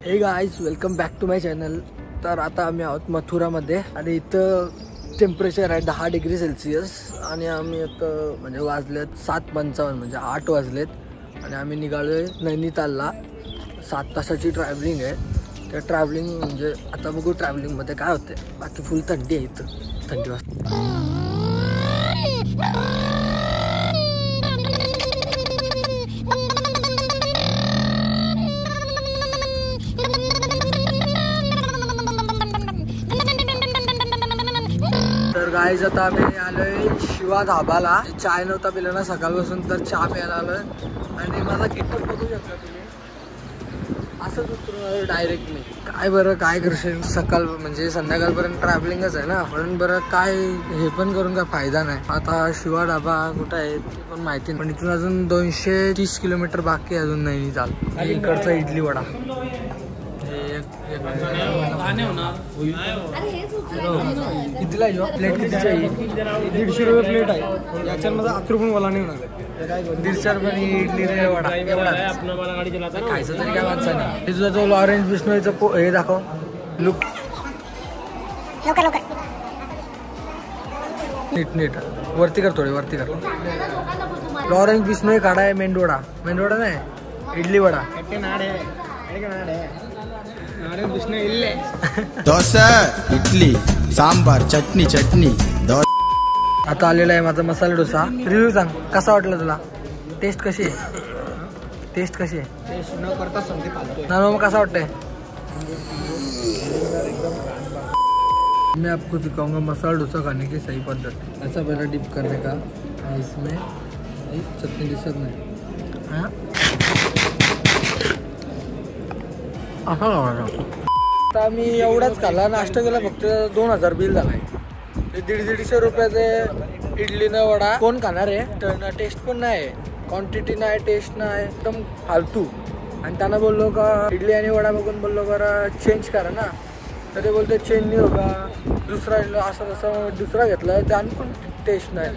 हे guys welcome back to my channel. तर आता आम्ही आहोत मथुरामध्ये आणि इथं टेम्परेचर आहे 10 डिग्री सेल्सिअस आणि आम्ही आता म्हणजे वाजलेत 7:55 म्हणजे 8 वाजलेत आणि आम्ही निघालोय नैनितालला। 7 तासाची ट्रॅव्हलिंग आहे। त्या ट्रॅव्हलिंग म्हणजे आता बघू ट्रॅव्हलिंगमध्ये काय होते। बाकी फुल थंडी आहे इथं, थंडी वाजते। तर गाईज आता आम्ही आलोय शिवा धाबाला। चाय नव्हता पिला ना सकाळपासून, तर चहा प्यायला आलोय आणि माझा गेटअप बघू शकता तुम्ही। असंच उतरून डायरेक्ट मी काय बरं काय करशील, सकाळ म्हणजे संध्याकाळपर्यंत ट्रॅव्हलिंगच आहे ना, म्हणून बरं काय हे पण करून काय फायदा नाही। आता शिवा धाबा कुठं आहे ते पण माहिती नाही, पण इथून अजून 230 किलोमीटर बाकी आहे अजून नैनिताल। आणि इकडचा इडली वडा कितीला प्लेट कितीची आहे? 150 रुपये प्लेट आहे। याच्यामध्ये 8 रुपये मला नाही होणार। 150 रुपये इडली रे वडा खायचं तरी काय माणसाने। तुझा तो लॉरेन्स बिश्नोईचा हे दाखव लुक, नीट नीट वरती कर, थोडी वरती कर। लॉरेन्स बिश्नोई काढा आहे मेंदवडा, मेंदवडा नाही इडली वडा। डोसा इडली सांबार चटणी चटणी। आता आलेला आहे माझा मसाला डोसा। रिव्ह्यू सांग कसा वाटला तुला? टेस्ट कशी आहे? टेस्ट कशी आहे? टेस्ट न करता संगीत पालतोय ना मग कसा वाटतंय? मैं आपको सिखाऊंगा मसाला डोसा खाने की सही पद्धत। ऐसा पहला डिप करने का, इसमें चटनी दिसत नाही हाँ आता मी एवढाच खाल्ला, नाश्ता केला, फक्त 2000 बिल झालाय। 150 रुपयाचे इडली न वडा कोण खाणार आहे? टेस्ट पण नाही, क्वांटिटी नाही, टेस्ट नाही, एकदम फालतू। आणि त्यांना बोललो का इडली आणि वडा बघून बोललो बरं चेंज करा ना, तर ते बोलते चेंज नाही होगा, दुसरा असं तसं दुसरा घेतला त्यानं पण टेस्ट नाही।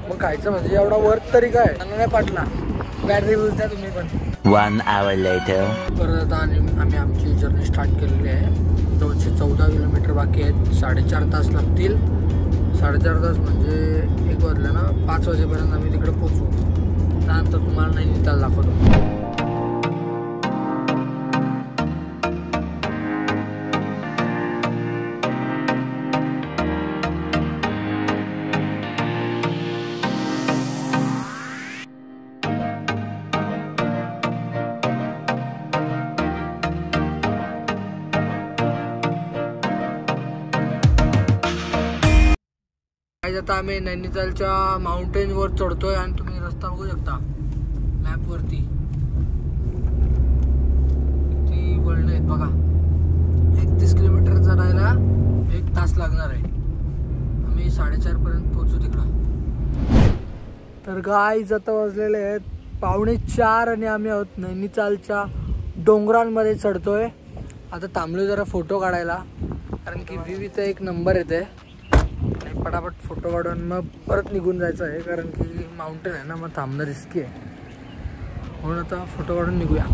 मग खायचं म्हणजे एवढा वर्थ तरी काय? त्यांना नाही पाटला। बॅड रिव्ह्यूज द्या तुम्ही पण। 1 hour later परत आम्ही आमची जर्नी स्टार्ट केलेली आहे। 214 किलोमीटर बाकी आहेत। 4.5 तास लागतील। 4.5 तास म्हणजे 1 वाजलं ना, 5 वाजेपर्यंत आम्ही तिकडे पोहोचू। त्यानंतर तुम्हाला नैनिताल दाखवतो। आता आम्ही नैनितालच्या माउंटेन वर चढतोय आणि तुम्ही रस्ता बघू शकता मॅप वरती, किती वळण आहेत बघा। 31 किलोमीटर चढायला 1 तास लागणार आहे। आम्ही 4:30 पर्यंत पोहोचू तिकडं। तर गाईज आता वाजलेले आहेत 3:45 आणि आम्ही आहोत नैनितालच्या डोंगरांमध्ये चढतोय। आता थांबलो जरा फोटो काढायला, कारण की व्ह्यू इथं एक नंबर येते। पटापट फोटो काढून मग परत निघून जायचं आहे, कारण की माउंटेन आहे ना, मग थांबणं रिस्की आहे, म्हणून आता फोटो काढून निघूया।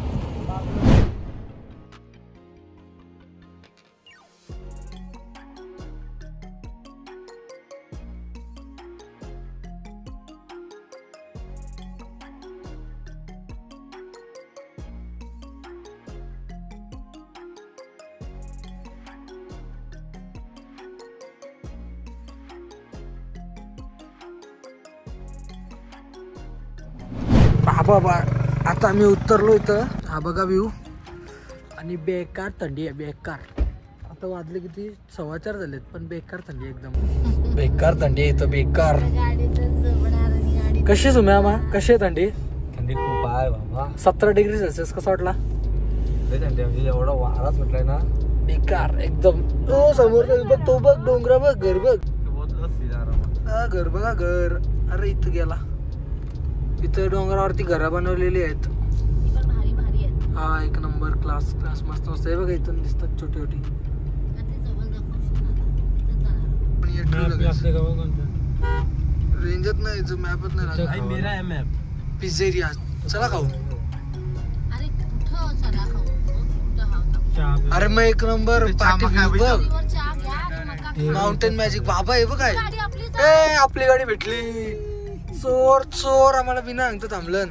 हा बाबा आता आम्ही उतरलो इथं, हा बघा व्ह्यू आणि बेकार थंडी आहे, बेकार। आता वाजले किती 4:15 झालेत, पण बेकार थंडी एकदम बेकार थंडी आहे इथं, बेकार। कशी तुम्ही आम्हा कशी आहे थंडी? थंडी खूप आहे बाबा। 17 डिग्री सेल्सिअस कसा वाटला? थंडी म्हणजे एवढा वारा सुटलाय ना, बेकार एकदम। तो समोर बघ, तो बघ डोंगरा बघ, घर बघ, घर बघा घर। अरे इथं गेला, इथं डोंगरावरती घरं बनवलेली आहेत। हा एक नंबर क्लास क्लास मस्त मस्त आहे बघा, इथून दिसतात छोटी छोटी। रेंजच नाही, मॅपच नाही। पिझ्झेरिया चला खाऊ। अरे मग एक नंबर माउंटेन मॅजिक बाबा आहे बघ काय. ए आपली गाडी भेटली. चोर चोर आम्हाला बिना अंगत थांबलं.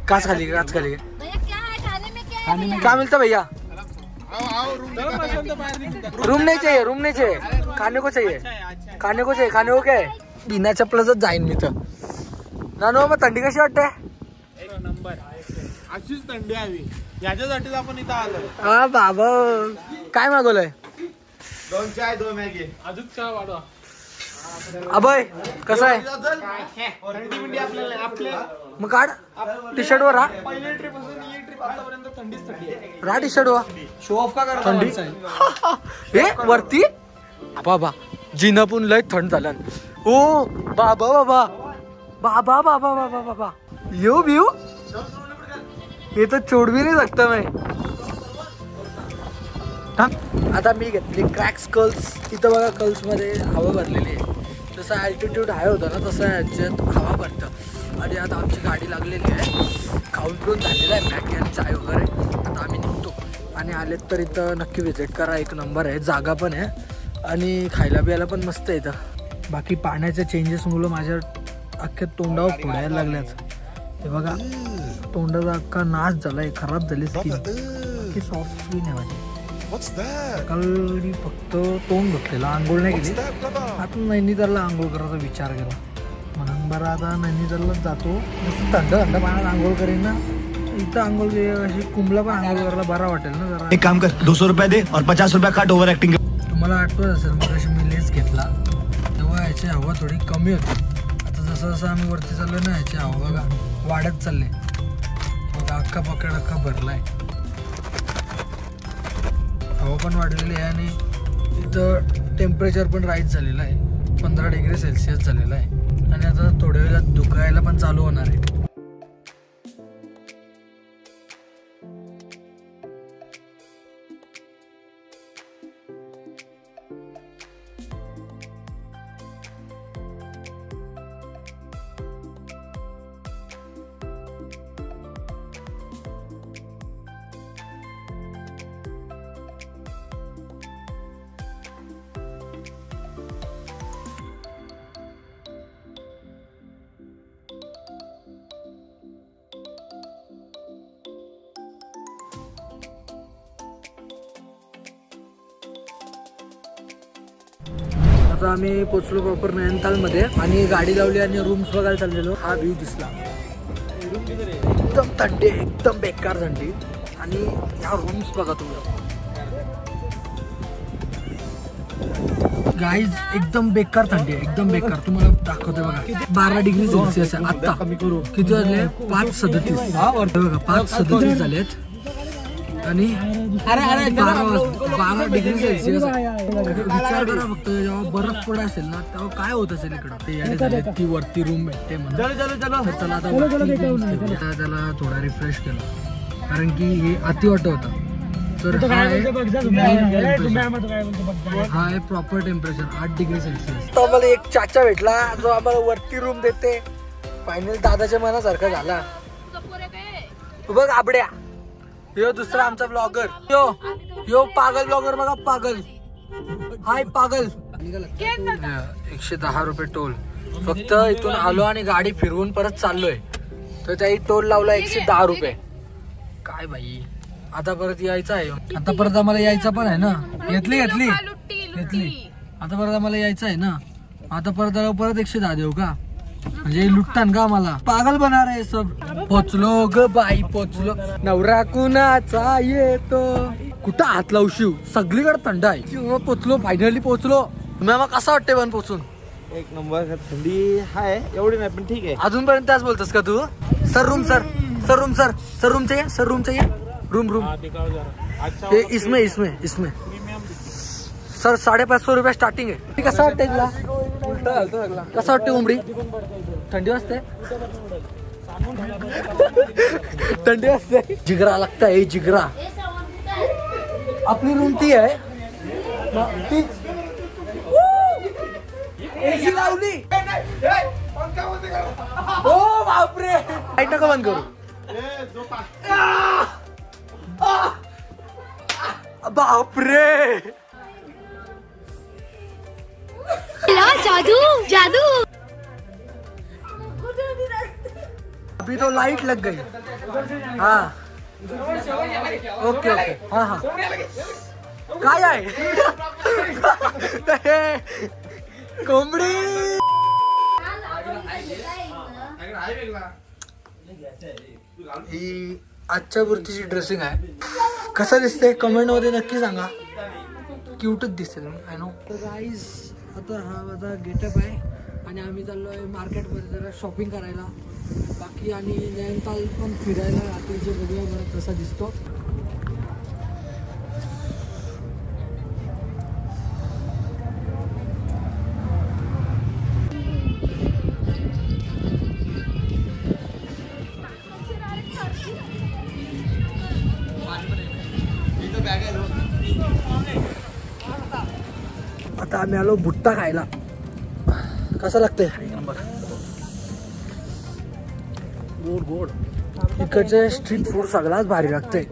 काच खाली काच खाली क्या मिलता भैया. रूम नहीं चाहिए रूम नहीं चाहिए खाने को चाहिए खाने को चाहिए खाने को काय. बिना चपलाच जाईन मी तर. नानो मग थंडी कशी वाटते. एक नंबर अशीच थंडी हवी याच्यासाठीच आपण इथं आलो. हा बाबा काय मागवलंय. 2 चाय 2 मॅगी अजून चहा वाढवा. अभय कसं आहे. थंडी आपल्याला आपले मग काढ टी शर्ट वर. पहिली ट्रिप असून ही ट्रिप आतापर्यंत थंडीच थंडी आहे. रा टी शर्ट वर शो ऑफ का करता थंडी. हे वरती बाबा जिना पण लय थंड झालं. ओ बाबा बाबा बाबा बाबा बाबा बाबा यो व्यू हे तर छोड भी नाही सकता मैं. आता मी घेतली क्रॅक्स कर्ल्स. इथं बघा कर्ल्स मध्ये हवा भरलेली आहे. जसं अल्टिट्यूड हाय होतं ना तसं याच्यात हवा भरतं. आणि आता आमची गाडी लागलेली आहे. खाऊन पिऊन झालेलं आहे मॅगी आणि चाय वगैरे. आता आम्ही निघतो आणि आलेत तर इथं नक्की व्हिजिट करा. एक नंबर आहे जागा पण आहे आणि खायला बियायला पण मस्त आहे इथं. बाकी पाण्याच्या चेंजेसमुळं माझ्या अख्ख्या तोंडावर फोडायला लागल्यात. हे बघा तोंडाचा अख्खा नाश झालाय. खराब झाली स्किन. की सॉफ्ट स्किन आहे माझी. सकाळी फक्त तोंड धुतलेलं आंघोळ नाही केली. आता नैनितालला आंघोळ करायचा विचार केला म्हणून बरं आता नैनिताललाच जातो. जसं थंड थंड पाण्यात आंघोळ करेन ना इथं आंघोळ अशी कुंभला पण आंघोळ करायला बरा वाटेल ना जरा. एक काम कर 200 रुपये दे और 50 रुपये काट ओव्हर ऍक्टिंग. तुम्हाला आठवत असेल मग अशी मी लेस घेतला तेव्हा याची हवा थोडी कमी होती. आता जसं जसं आम्ही वरती चाललो ना याची हवा बघा वाढत चालले. बघा अख्खा पकड अख्खा भरलाय. हवा पण वाढलेली आहे आणि इथं टेम्परेचर पण राईज झालेलं आहे. 15 डिग्री सेल्सिअस झालेलं आहे आणि आता थोड्या वेळात धुकायला पण चालू होणार आहे. आता आम्ही पोचलो प्रॉपर नैनितालमध्ये आणि गाडी लावली आणि रूम्स बघायला चाललेलो. हा व्ह्यू दिसला. एकदम थंडी एकदम बेकार थंडी आणि ह्या रूम्स बघा तुम्ही गाईज एकदम बेकार थंडी आहे एकदम बेकार. तुम्हाला दाखवते बघा 12 डिग्री सेल्सिअस आहे आता. किती वाजले 5:37 बघा 5:37 झालेत आणि 12 डिग्री सेल्सिअस. विचार करा फक्त जेव्हा बर्फ पडत असेल ना तेव्हा काय होत असेल इकडं. ती वरती रूम भेटते म्हणून चला आता त्याला थोडा रिफ्रेश केला कारण की हे अति वाटत होतं. तर हा आहे प्रॉपर टेम्परेचर 8 डिग्री सेल्सिअस. तो आम्हाला एक चाचा भेटला जो आम्हाला वरती रूम देते. फायनल दादाच्या मनासारखा झाला. बघ आबड्या यो दुसरा आमचा ब्लॉगर. यो पागल ब्लॉगर बघा पागल. हाय पागल. 110 रुपये टोल. फक्त इथून आलो आणि गाडी फिरवून परत चाललोय तर त्याही टोल लावला 110 रुपये. काय भाई आता परत यायचं आहे. आता परत आम्हाला यायचं पण आहे ना. घेतली आता परत आम्हाला यायचं आहे ना. आता परत 110 देऊ का म्हणजे लुटतान का आम्हाला. पागल बना रे सब. पोचलो ग बाई पोचलो. नवरा कुणाचा येतो. कुठं हात लावू शिव. सगळीकडे थंड आहे. पोचलो फायनली पोचलो. तुम्हाला कसं वाटते पण पोचून. एक नंबर थंडी आहे एवढी नाही पण ठीक आहे. अजूनपर्यंत त्याच बोलतोस का तू. सर रूम चाहिए रूम इसमें सर 550 रुपये स्टार्टिंग आहे. कसं वाटतंय तुला. कसं वाटतं उमडी. थंडी वाजते थंडी वाजते. जिगरा लागताय जिगरा. आपली रूम ती आहे एसी लावली. ओ बापरे लाईट नका बंद करू. बापरे जादू जादू। अभी तो लाइट लग गई। हाँ ओके ओके हाँ हाँ काय आहे कोंबडी। ही आजच्या पुरतीची ड्रेसिंग आहे। कसं दिसते कमेंट मध्ये नक्की सांगा। क्यूटच दिसते आय नो। तर गाईज आता हा माझा गेटअप आहे आणि आम्ही चाललोय मार्केटमध्ये जरा शॉपिंग करायला। बाकी आणि नयनताल पण फिरायला रात्रीचे बघूया बरं कसा दिसतो। आता आम्ही आलो भुट्टा खायला। कसा लागतंय? गोड गोड। इकडचे स्ट्रीट फूड सगळाच भारी लागतंय।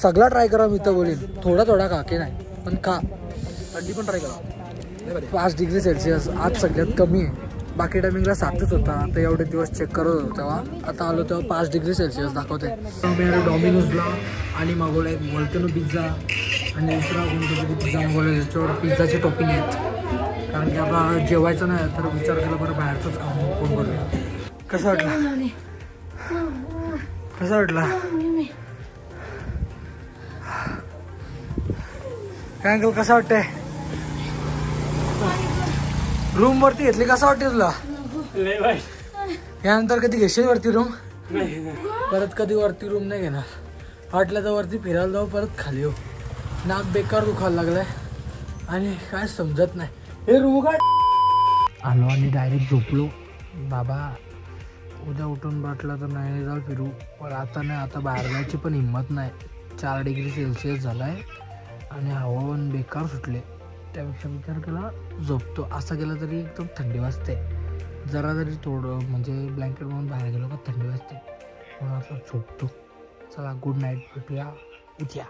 सगळा ट्राय करा मी तर बोलीन। थोडा थोडा खा की नाही पण खा। अंडी पण ट्राय करा। 5 डिग्री सेल्सिअस आज सगळ्यात कमी आहे। बाकी टायमिंगला 7च होता। आता एवढे दिवस चेक करत होतो तेव्हा आता आलो तेव्हा 5 डिग्री सेल्सिअस दाखवते। आम्ही आलो डॉमिनोजला आणि मागवला एक वॉल्कनो पिझ्झा आणि दुसरा कोणता तरी पिझ्झा मागवला ज्याच्यावर पिझ्झाची टॉपिंग आहेत। कारण की आता जेवायचं नाही तर विचार केला बरं बाहेरचंच खाऊन फोन करूया। कसं वाटलं? कसं वाटलं? काय अंकल कसं वाटतंय? रूम वरती घेतली कसं वाटते तुला? यानंतर कधी घेशील वरती रूम? परत कधी वरती रूम नाही घेणार। वाटलं तर वरती फिरायला जाऊ परत खाली येऊ। नाक बेकार दुखायला लागलाय आणि काय समजत नाही। हे रूम काय आलो आणि डायरेक्ट झोपलो। बाबा उद्या उठून वाटलं तर नाही जाऊ फिरू पण आता नाही। आता बाहेर जायची पण हिंमत नाही। 4 डिग्री सेल्सिअस झालाय आणि हवा पण बेकार सुटले। त्यापेक्षा विचार केला झोपतो। असं केलं तरी एकदम थंडी वाजते। जरा जरी थोडं म्हणजे ब्लँकेट म्हणून बाहेर गेलो का थंडी वाजते म्हणून आता झोपतो। चला गुड नाईट भेटूया उद्या।